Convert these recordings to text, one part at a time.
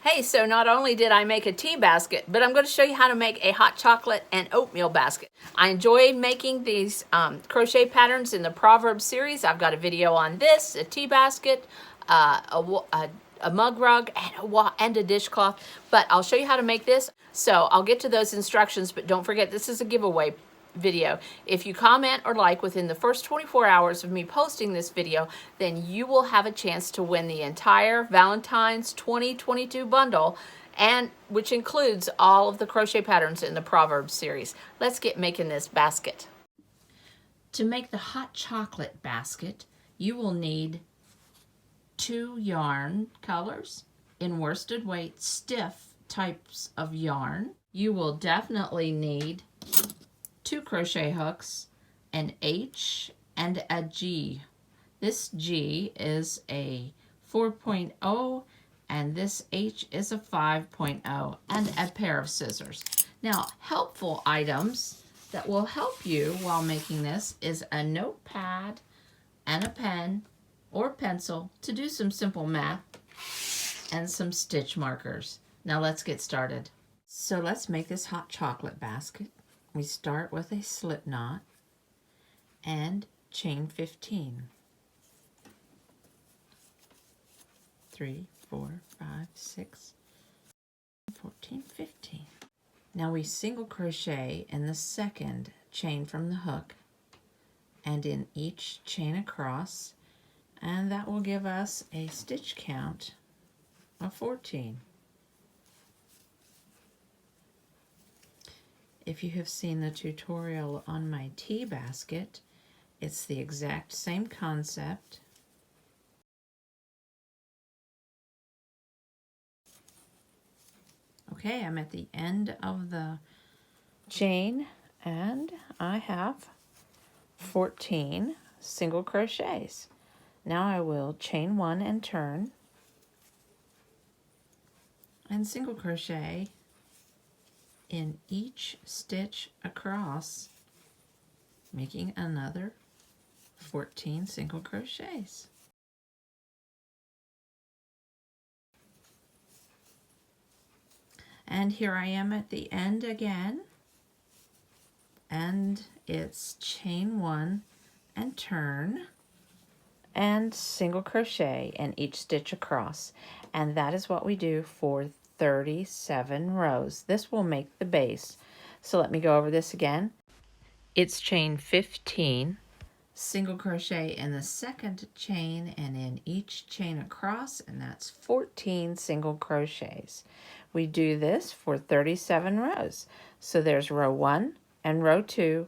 Hey, so not only did I make a tea basket, but I'm going to show you how to make a hot chocolate and oatmeal basket. I enjoy making these crochet patterns in the Proverbs series. I've got a video on this, a tea basket, a mug rug, and a dishcloth. But I'll show you how to make this. So I'll get to those instructions, but don't forget this is a giveaway video. If you comment or like within the first 24 hours of me posting this video, then you will have a chance to win the entire Valentine's 2022 bundle, and which includes all of the crochet patterns in the Proverbs series. Let's get making this basket. To make the hot chocolate basket, you will need 2 yarn colors in worsted weight stiff types of yarn. You will definitely need 2 crochet hooks, an H and a G. This G is a 4.0 and this H is a 5.0, and a pair of scissors. Now, helpful items that will help you while making this is a notepad and a pen or pencil to do some simple math, and some stitch markers. Now let's get started. So let's make this hot chocolate basket. We start with a slip knot and chain 15. 3, 4, 5, 6, 14, 15. Now we single crochet in the second chain from the hook and in each chain across, and that will give us a stitch count of 14. If you have seen the tutorial on my tea basket, it's the exact same concept. Okay, I'm at the end of the chain and I have 14 single crochets. Now I will chain 1 and turn and single crochet in each stitch across, making another 14 single crochets. And here I am at the end again, and it's chain 1 and turn and single crochet in each stitch across, and that is what we do for 37 rows. This will make the base. So let me go over this again. It's chain 15, single crochet in the second chain and in each chain across, and that's 14 single crochets. We do this for 37 rows. So there's row 1 and row 2,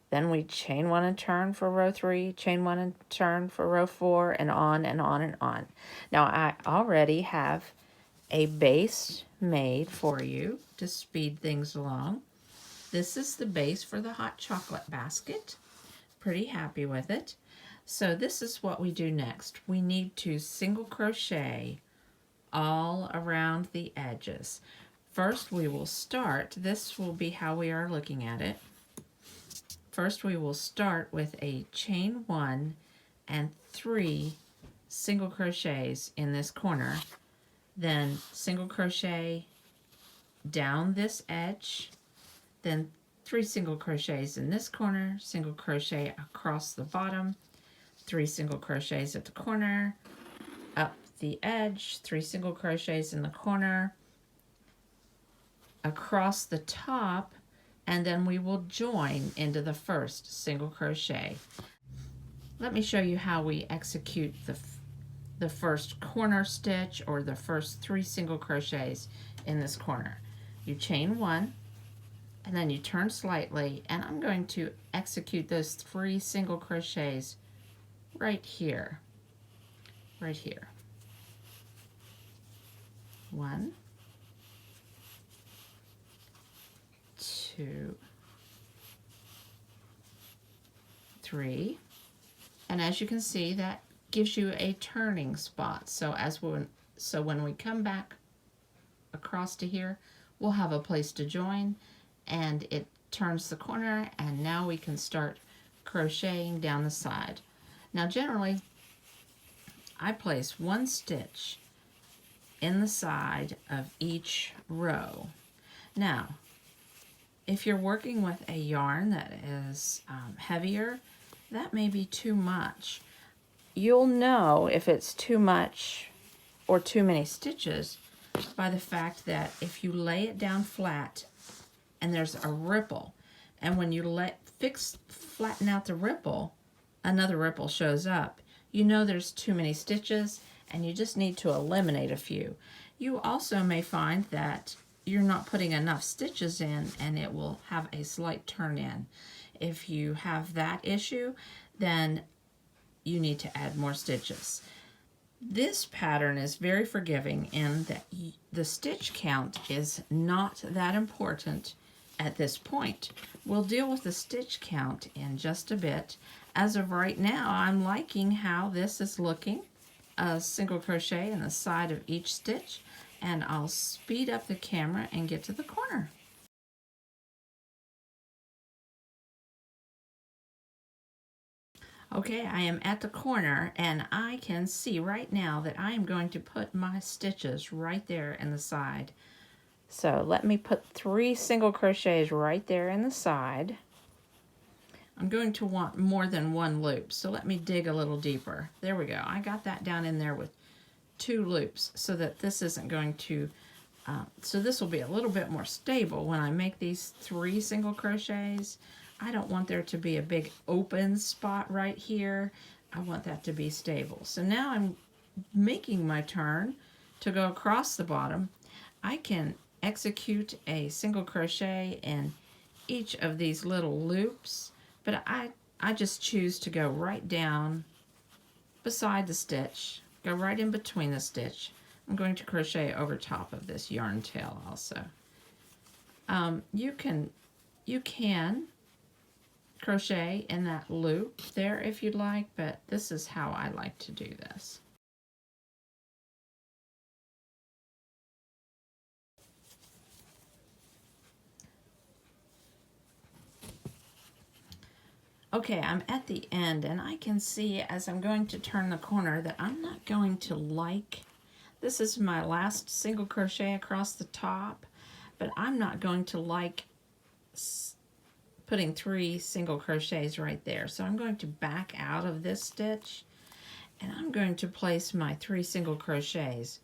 then we chain 1 and turn for row 3, chain 1 and turn for row 4, and on and on and on. Now I already have a base made for you to speed things along. This is the base for the hot chocolate basket. Pretty happy with it. So this is what we do next. We need to single crochet all around the edges. First we will start, this will be how we are looking at it. First we will start with a chain 1 and 3 single crochets in this corner. Then single crochet down this edge, then 3 single crochets in this corner, single crochet across the bottom, 3 single crochets at the corner, up the edge, 3 single crochets in the corner, across the top, and then we will join into the first single crochet. Let me show you how we execute the first corner stitch or the first 3 single crochets in this corner. You chain 1 and then you turn slightly, and I'm going to execute those 3 single crochets right here. 1, 2, 3, and as you can see, that gives you a turning spot. So when we come back across to here, we'll have a place to join, and it turns the corner, and now we can start crocheting down the side. Now generally I place 1 stitch in the side of each row. Now, if you're working with a yarn that is heavier, that may be too much. You'll know if it's too much or too many stitches by the fact that if you lay it down flat and there's a ripple, and when you flatten out the ripple, another ripple shows up, you know there's too many stitches and you just need to eliminate a few. You also may find that you're not putting enough stitches in and it will have a slight turn in. If you have that issue, then you need to add more stitches. This pattern is very forgiving in that the stitch count is not that important at this point. We'll deal with the stitch count in just a bit. As of right now, I'm liking how this is looking. A single crochet in the side of each stitch, and I'll speed up the camera and get to the corner. Okay, I am at the corner and I can see right now that I am going to put my stitches right there in the side. So let me put 3 single crochets right there in the side. I'm going to want more than 1 loop, so let me dig a little deeper. There we go. I got that down in there with 2 loops so that this isn't going to, so this will be a little bit more stable when I make these 3 single crochets. I don't want there to be a big open spot right here. I want that to be stable. So now I'm making my turn to go across the bottom. I can execute a single crochet in each of these little loops, but I just choose to go right down beside the stitch, go right in between the stitch. I'm going to crochet over top of this yarn tail also. You can crochet in that loop there if you'd like, but this is how I like to do this. Okay, I'm at the end and I can see as I'm going to turn the corner that I'm not going to like, this is my last single crochet across the top, but I'm not going to like putting 3 single crochets right there. So I'm going to back out of this stitch and I'm going to place my 3 single crochets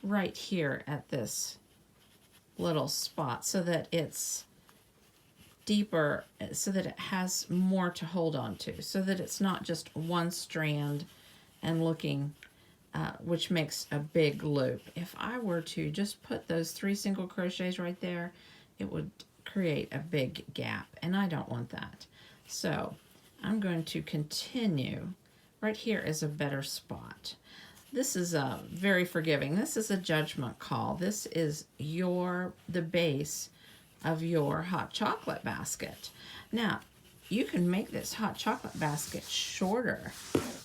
right here at this little spot so that it's deeper, so that it has more to hold on to, so that it's not just one strand and looking, which makes a big loop. If I were to just put those 3 single crochets right there, it would create a big gap, and I don't want that. So I'm going to continue. Right here is a better spot. This is very forgiving. This is a judgment call. This is the base of your hot chocolate basket. Now, you can make this hot chocolate basket shorter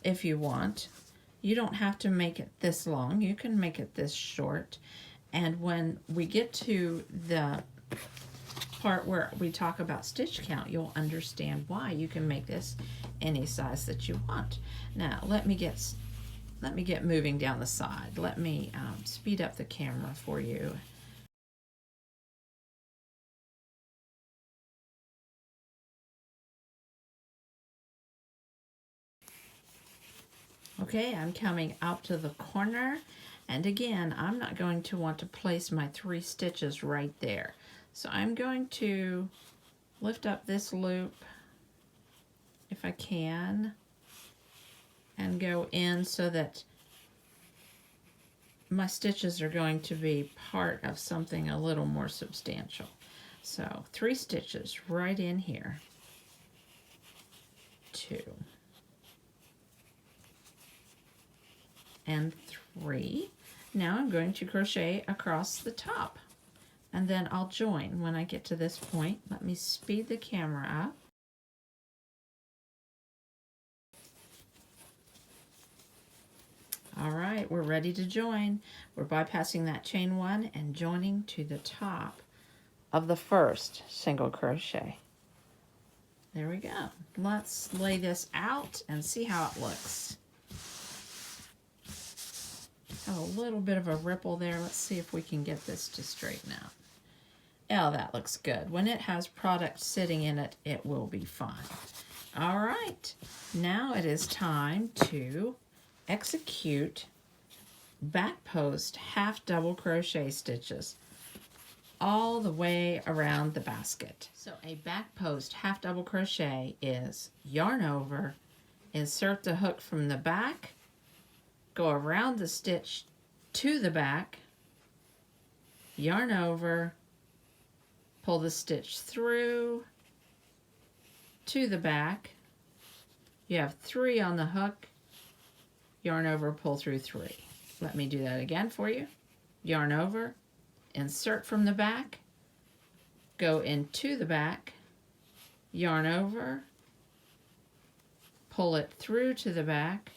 if you want. You don't have to make it this long. You can make it this short. And when we get to the part where we talk about stitch count, you'll understand why you can make this any size that you want. Now, let me get moving down the side. Let me speed up the camera for you. Okay, I'm coming out to the corner, and again, I'm not going to want to place my 3 stitches right there. So I'm going to lift up this loop, if I can, and go in so that my stitches are going to be part of something a little more substantial. So 3 stitches right in here, 2, and 3. Now I'm going to crochet across the top, and then I'll join when I get to this point. Let me speed the camera up. All right, we're ready to join. We're bypassing that chain 1 and joining to the top of the first single crochet. There we go. Let's lay this out and see how it looks. Have a little bit of a ripple there. Let's see if we can get this to straighten out. Oh, that looks good. When it has product sitting in it, it will be fine. All right, now it is time to execute back post half double crochet stitches all the way around the basket. So a back post half double crochet is yarn over, insert the hook from the back, go around the stitch to the back, yarn over, pull the stitch through to the back. You have 3 on the hook, yarn over, pull through 3. Let me do that again for you. Yarn over, insert from the back, go into the back, yarn over, pull it through to the back,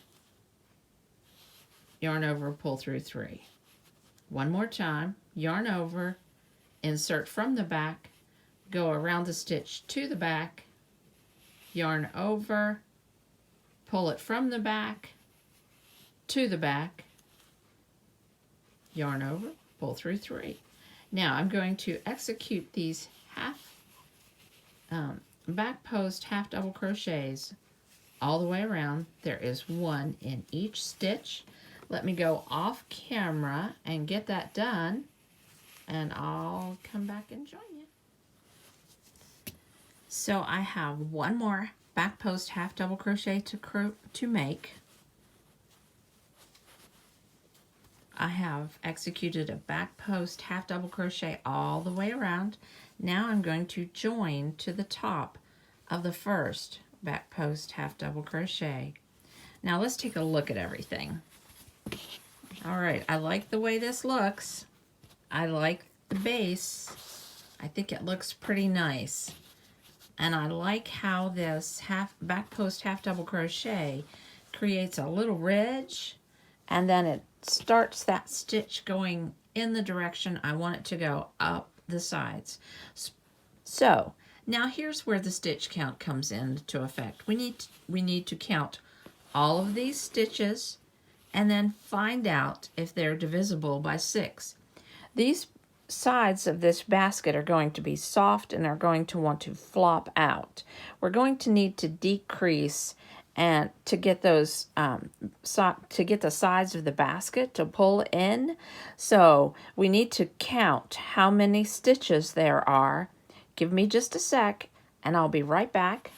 yarn over, pull through 3. One more time, yarn over, insert from the back, go around the stitch to the back, yarn over, pull it from the back to the back, yarn over, pull through 3. Now I'm going to execute these back post half double crochets all the way around. There is 1 in each stitch. Let me go off camera and get that done, and I'll come back and join you. So I have 1 more back post half double crochet to make. I have executed a back post half double crochet all the way around. Now I'm going to join to the top of the first back post half double crochet. Now let's take a look at everything. All right, I like the way this looks. I like the base. I think it looks pretty nice. And I like how this back post half double crochet creates a little ridge, and then it starts that stitch going in the direction I want it to go, up the sides. So now here's where the stitch count comes into effect. We need to count all of these stitches and then find out if they're divisible by 6. These sides of this basket are going to be soft and are going to want to flop out. We're going to need to decrease and to get those to get the sides of the basket to pull in. So we need to count how many stitches there are. Give me just a sec and I'll be right back.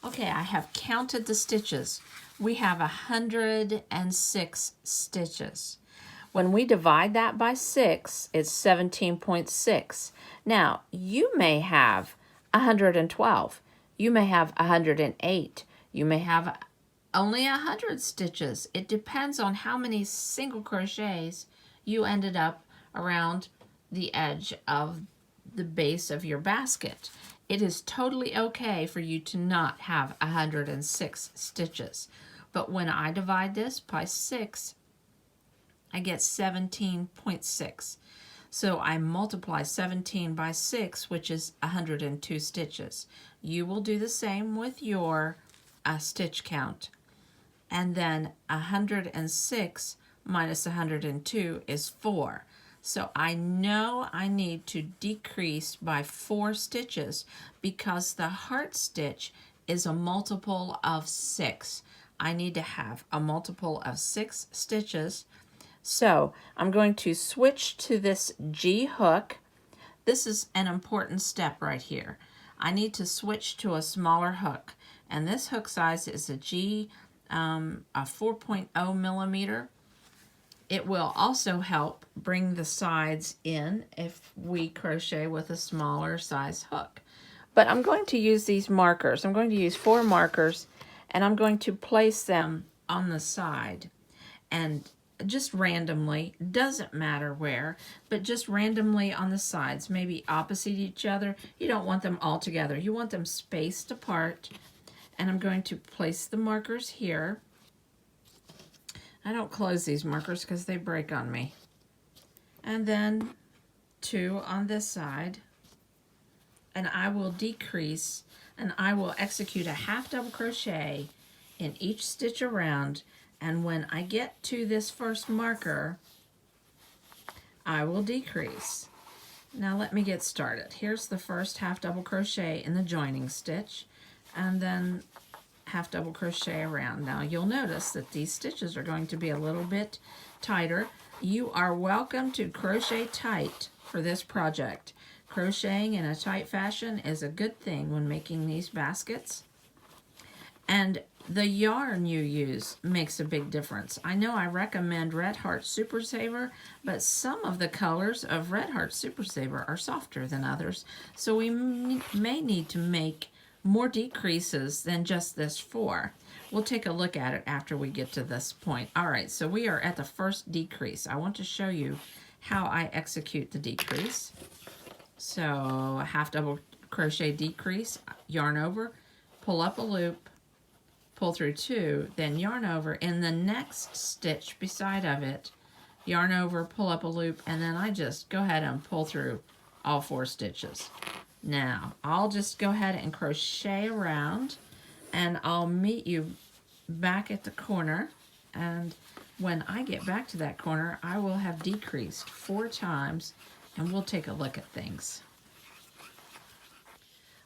Okay, I have counted the stitches. We have 106 stitches. When we divide that by 6, it's 17.6. Now, you may have 112. You may have 108. You may have only 100 stitches. It depends on how many single crochets you ended up around the edge of the base of your basket. It is totally okay for you to not have 106 stitches. But when I divide this by 6, I get 17.6. So I multiply 17 by 6, which is 102 stitches. You will do the same with your stitch count. And then 106 minus 102 is 4. So I know I need to decrease by 4 stitches because the heart stitch is a multiple of 6. I need to have a multiple of 6 stitches. So I'm going to switch to this G hook. This is an important step right here. I need to switch to a smaller hook. And this hook size is a G, a 4.0 millimeter. It will also help bring the sides in if we crochet with a smaller size hook. But I'm going to use these markers. I'm going to use 4 markers, and I'm going to place them on the side. And just randomly, doesn't matter where, but just randomly on the sides, maybe opposite each other. You don't want them all together. You want them spaced apart. And I'm going to place the markers here. I don't close these markers because they break on me. And then 2 on this side. And I will decrease, and I will execute a half double crochet in each stitch around, And when I get to this first marker, I will decrease. Now let me get started. Here's the first half double crochet in the joining stitch, and then half double crochet around. Now you'll notice that these stitches are going to be a little bit tighter. You are welcome to crochet tight for this project. Crocheting in a tight fashion is a good thing when making these baskets. And the yarn you use makes a big difference. I know I recommend Red Heart Super Saver, but some of the colors of Red Heart Super Saver are softer than others, so we may need to make more decreases than just this 4. We'll take a look at it after we get to this point. All right, so we are at the first decrease. I want to show you how I execute the decrease. So a half double crochet decrease, yarn over, pull up a loop, pull through 2, then yarn over. In the next stitch beside of it, yarn over, pull up a loop, and then I just go ahead and pull through all 4 stitches. Now I'll just go ahead and crochet around, and I'll meet you back at the corner, and when I get back to that corner I will have decreased 4 times, and we'll take a look at things.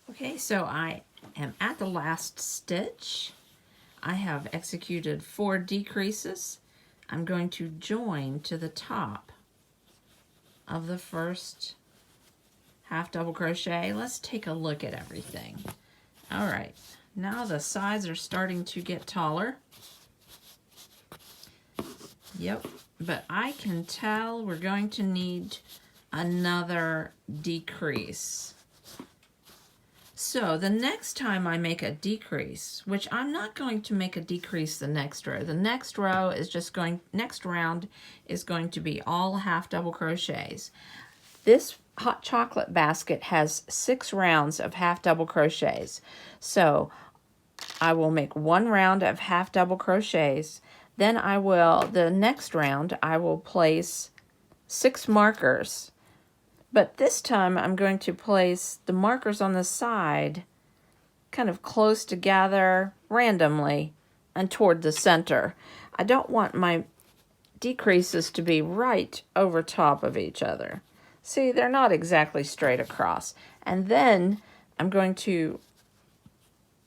Okay, so I am at the last stitch. I have executed 4 decreases. I'm going to join to the top of the first half double crochet. Let's take a look at everything. All right, now the sides are starting to get taller. Yep, but I can tell we're going to need another decrease. So the next time I make a decrease, which I'm not going to make a decrease the next row. The next row is next round is going to be all half double crochets. This Hot Chocolate basket has 6 rounds of half double crochets. So I will make 1 round of half double crochets. Then the next round, I will place 6 markers. But this time I'm going to place the markers on the side kind of close together randomly and toward the center. I don't want my decreases to be right over top of each other. See, they're not exactly straight across. And then I'm going to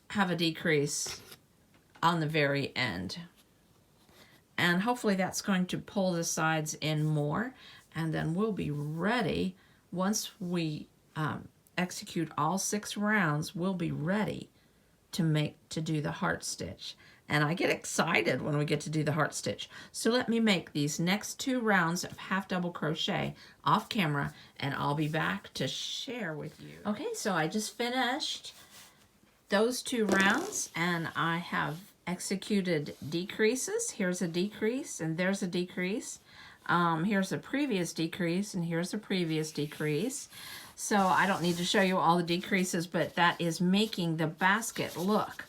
have a decrease on the very end. And hopefully that's going to pull the sides in more, and then we'll be ready. Once we execute all 6 rounds, we'll be ready to do the heart stitch. And I get excited when we get to do the heart stitch. So let me make these next 2 rounds of half double crochet off camera, and I'll be back to share with you. Okay, so I just finished those 2 rounds, and I have executed decreases. Here's a decrease, and there's a decrease. Here's a previous decrease, and here's a previous decrease. So I don't need to show you all the decreases, but that is making the basket look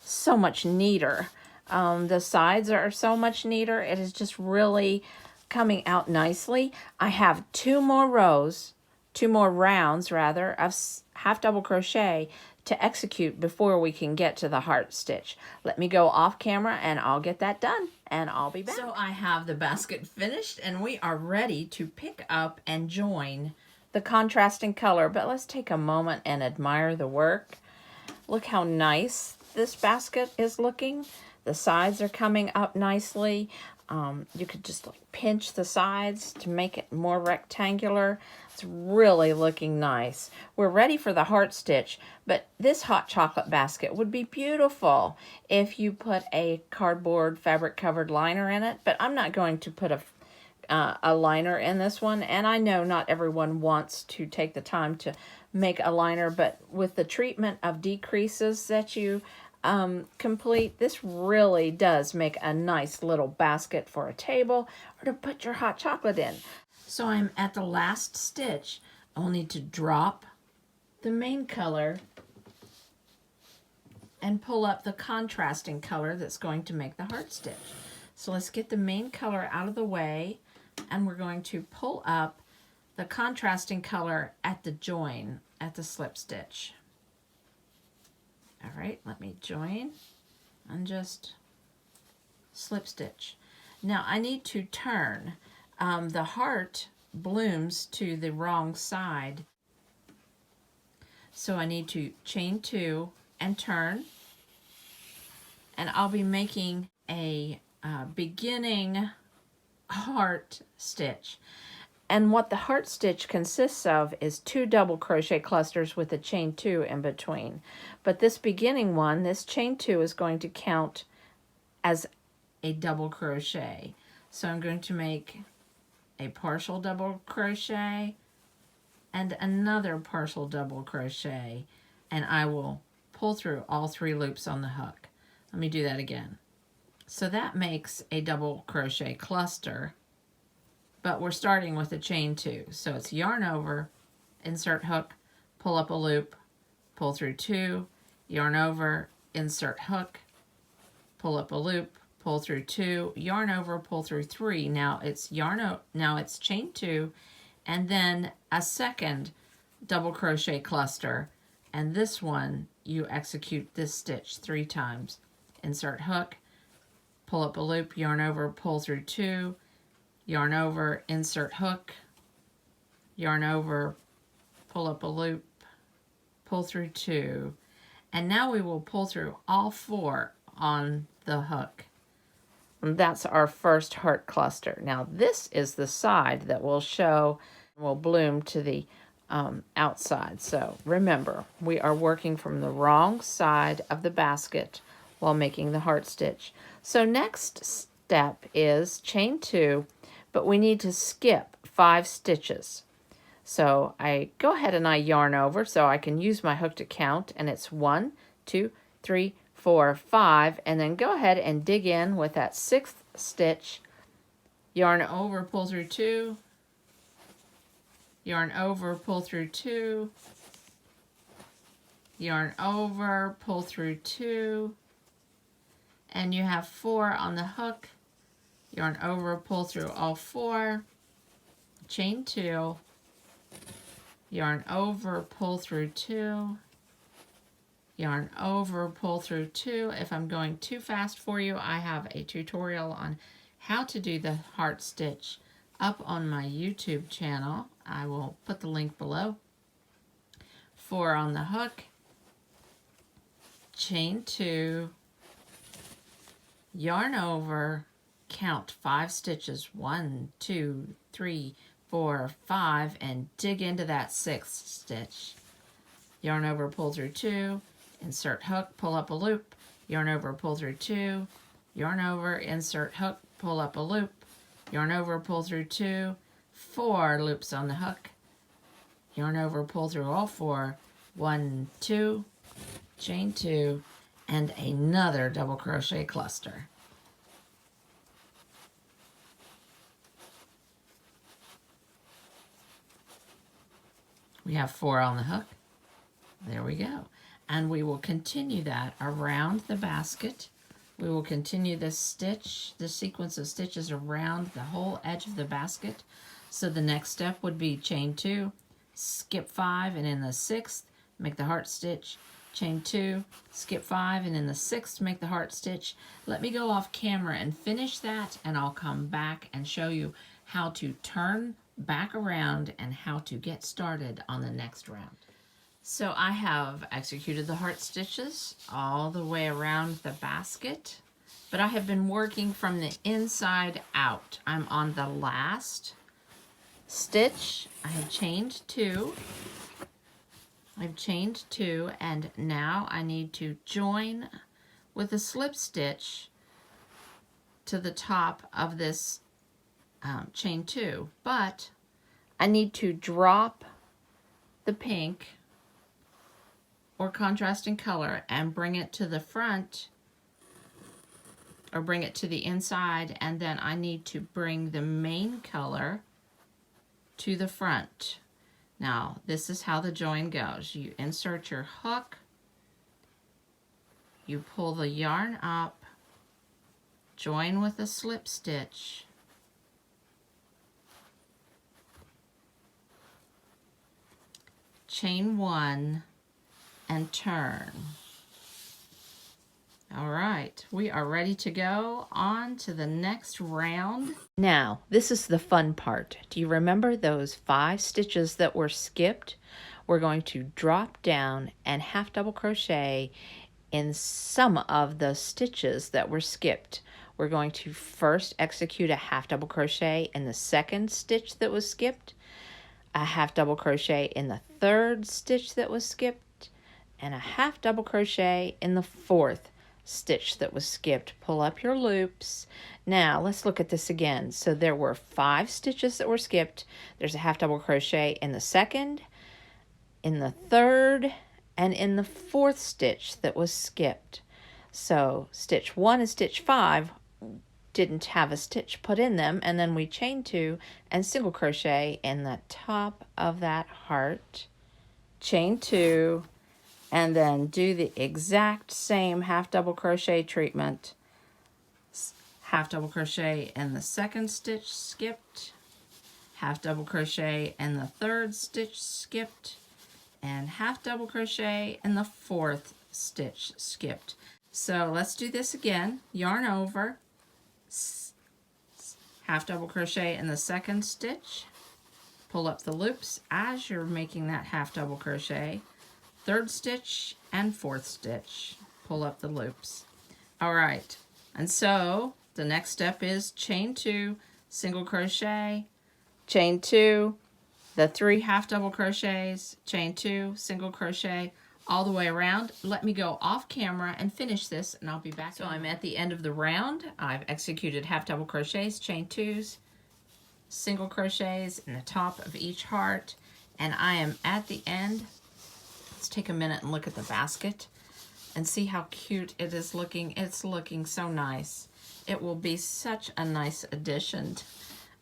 so much neater. The sides are so much neater. It is just really coming out nicely. I have 2 more rounds of half double crochet to execute before we can get to the heart stitch. Let me go off camera and I'll get that done, and I'll be back. So I have the basket finished, and we are ready to pick up and join the contrasting color. But let's take a moment and admire the work. Look how nice this basket is looking. The sides are coming up nicely. You could just pinch the sides to make it more rectangular. It's really looking nice. We're ready for the heart stitch, but this hot chocolate basket would be beautiful if you put a cardboard fabric covered liner in it, but I'm not going to put a liner in this one, and I know not everyone wants to take the time to make a liner, but with the treatment of decreases that you complete, this really does make a nice little basket for a table or to put your hot chocolate in. So I'm at the last stitch. I'll need to drop the main color and pull up the contrasting color that's going to make the heart stitch. So let's get the main color out of the way, and we're going to pull up the contrasting color at the join, at the slip stitch. All right, let me join and just slip stitch. Now I need to turn. The heart blooms to the wrong side, so I need to chain 2 and turn, and I'll be making a beginning heart stitch. And what the heart stitch consists of is 2 double crochet clusters with a chain 2 in between. But this beginning one, this chain 2 is going to count as a double crochet. So I'm going to make a partial double crochet and another partial double crochet, and I will pull through all 3 loops on the hook. Let me do that again. So that makes a double crochet cluster, but we're starting with a chain 2. So it's yarn over, insert hook, pull up a loop, pull through 2, yarn over, insert hook, pull up a loop, pull through 2, yarn over, pull through 3. Now it's now it's chain 2, and then a second double crochet cluster, and this one you execute this stitch 3 times. Insert hook, pull up a loop, yarn over, pull through 2, yarn over, insert hook, yarn over, pull up a loop, pull through 2, and now we will pull through all 4 on the hook. And that's our first heart cluster. Now this is the side that will bloom to the outside. So remember, we are working from the wrong side of the basket while making the heart stitch. So next step is chain 2, but we need to skip 5 stitches. So I go ahead and I yarn over so I can use my hook to count, and it's 1, 2, 3, 4, 5, and then go ahead and dig in with that 6th stitch, yarn over, pull through 2, yarn over, pull through 2, yarn over, pull through 2, and you have 4 on the hook, yarn over, pull through all 4, chain 2, yarn over, pull through 2, yarn over, pull through 2. If I'm going too fast for you, I have a tutorial on how to do the heart stitch up on my YouTube channel. I will put the link below. 4 on the hook, chain 2, yarn over, count 5 stitches, 1, 2, 3, 4, 5, and dig into that 6th stitch. Yarn over, pull through 2, insert hook, pull up a loop, yarn over, pull through 2, yarn over, insert hook, pull up a loop, yarn over, pull through 2, 4 loops on the hook, yarn over, pull through all 4, 1, 2, chain 2, and another double crochet cluster. We have 4 on the hook. There we go. And we will continue that around the basket. We will continue this stitch, this sequence of stitches around the whole edge of the basket. So the next step would be chain 2, skip 5, and in the 6th, make the heart stitch, chain 2, skip 5, and in the 6th, make the heart stitch. Let me go off camera and finish that, and I'll come back and show you how to turn back around and how to get started on the next round. So I have executed the heart stitches all the way around the basket, but I have been working from the inside out. I'm on the last stitch. I have chained 2. I've chained 2, and now I need to join with a slip stitch to the top of this chain 2, but I need to drop the pink or contrasting color and bring it to the front, or bring it to the inside, and then I need to bring the main color to the front. Now, this is how the join goes. You insert your hook, you pull the yarn up, join with a slip stitch, chain 1, and turn. All right, we are ready to go on to the next round. Now, this is the fun part. Do you remember those 5 stitches that were skipped? We're going to drop down and half double crochet in some of the stitches that were skipped. We're going to first execute a half double crochet in the second stitch that was skipped, a half double crochet in the third stitch that was skipped, and a half double crochet in the fourth stitch that was skipped. Pull up your loops. Now let's look at this again. So there were 5 stitches that were skipped. There's a half double crochet in the second, in the third, and in the fourth stitch that was skipped. So stitch 1 and stitch 5 didn't have a stitch put in them, and then we chain 2 and single crochet in the top of that heart, chain 2, and then do the exact same half double crochet treatment. Half double crochet in the second stitch skipped, half double crochet in the third stitch skipped, and half double crochet in the fourth stitch skipped. So let's do this again. Yarn over, half double crochet in the second stitch, pull up the loops as you're making that half double crochet, third stitch and fourth stitch, pull up the loops. All right, and so the next step is chain 2, single crochet, chain 2, the 3 half double crochets, chain 2, single crochet, all the way around. Let me go off camera and finish this, and I'll be back. So I'm at the end of the round. I've executed half double crochets, chain 2s, single crochets in the top of each heart, and I am at the end. Let's take a minute and look at the basket and see how cute it is looking. It's looking so nice. It will be such a nice addition.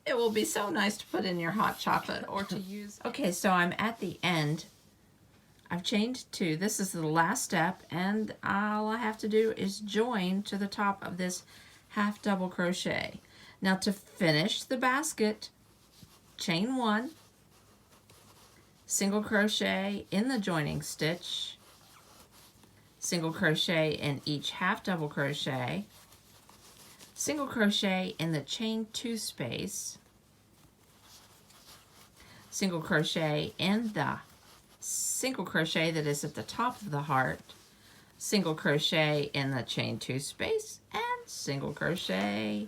It will be so nice to put in your hot chocolate or to use. Okay, so I'm at the end. I've chained 2. This is the last step, and all I have to do is join to the top of this half double crochet. Now to finish the basket, chain 1, single crochet in the joining stitch, single crochet in each half double crochet, single crochet in the chain 2 space, single crochet in the single crochet that is at the top of the heart, single crochet in the chain 2 space, and single crochet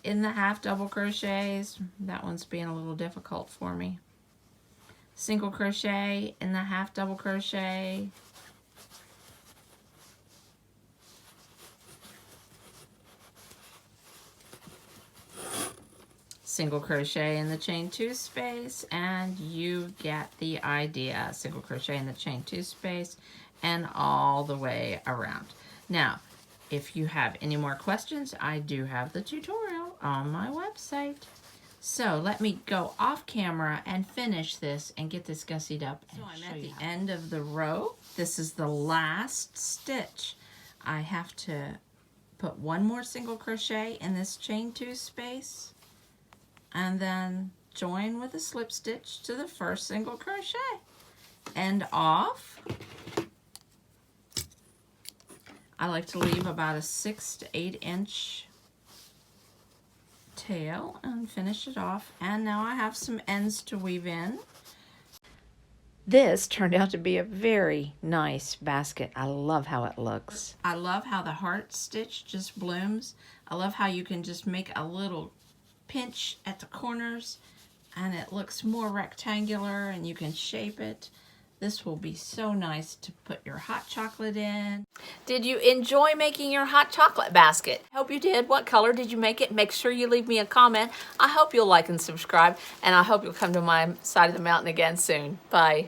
in the half double crochets. That one's being a little difficult for me. Single crochet in the half double crochet, single crochet in the chain 2 space, and you get the idea. Single crochet in the chain 2 space and all the way around. Now, if you have any more questions, I do have the tutorial on my website. So let me go off camera and finish this and get this gussied up. So I'm at the end of the row. This is the last stitch. I have to put 1 more single crochet in this chain 2 space, and then join with a slip stitch to the first single crochet. End off. I like to leave about a 6 to 8 inch tail and finish it off. And now I have some ends to weave in. This turned out to be a very nice basket. I love how it looks. I love how the heart stitch just blooms. I love how you can just make a little pinch at the corners and it looks more rectangular and you can shape it. This will be so nice to put your hot chocolate in. Did you enjoy making your hot chocolate basket? Hope you did. What color did you make it? Make sure you leave me a comment. I hope you'll like and subscribe, and I hope you'll come to my side of the mountain again soon. Bye.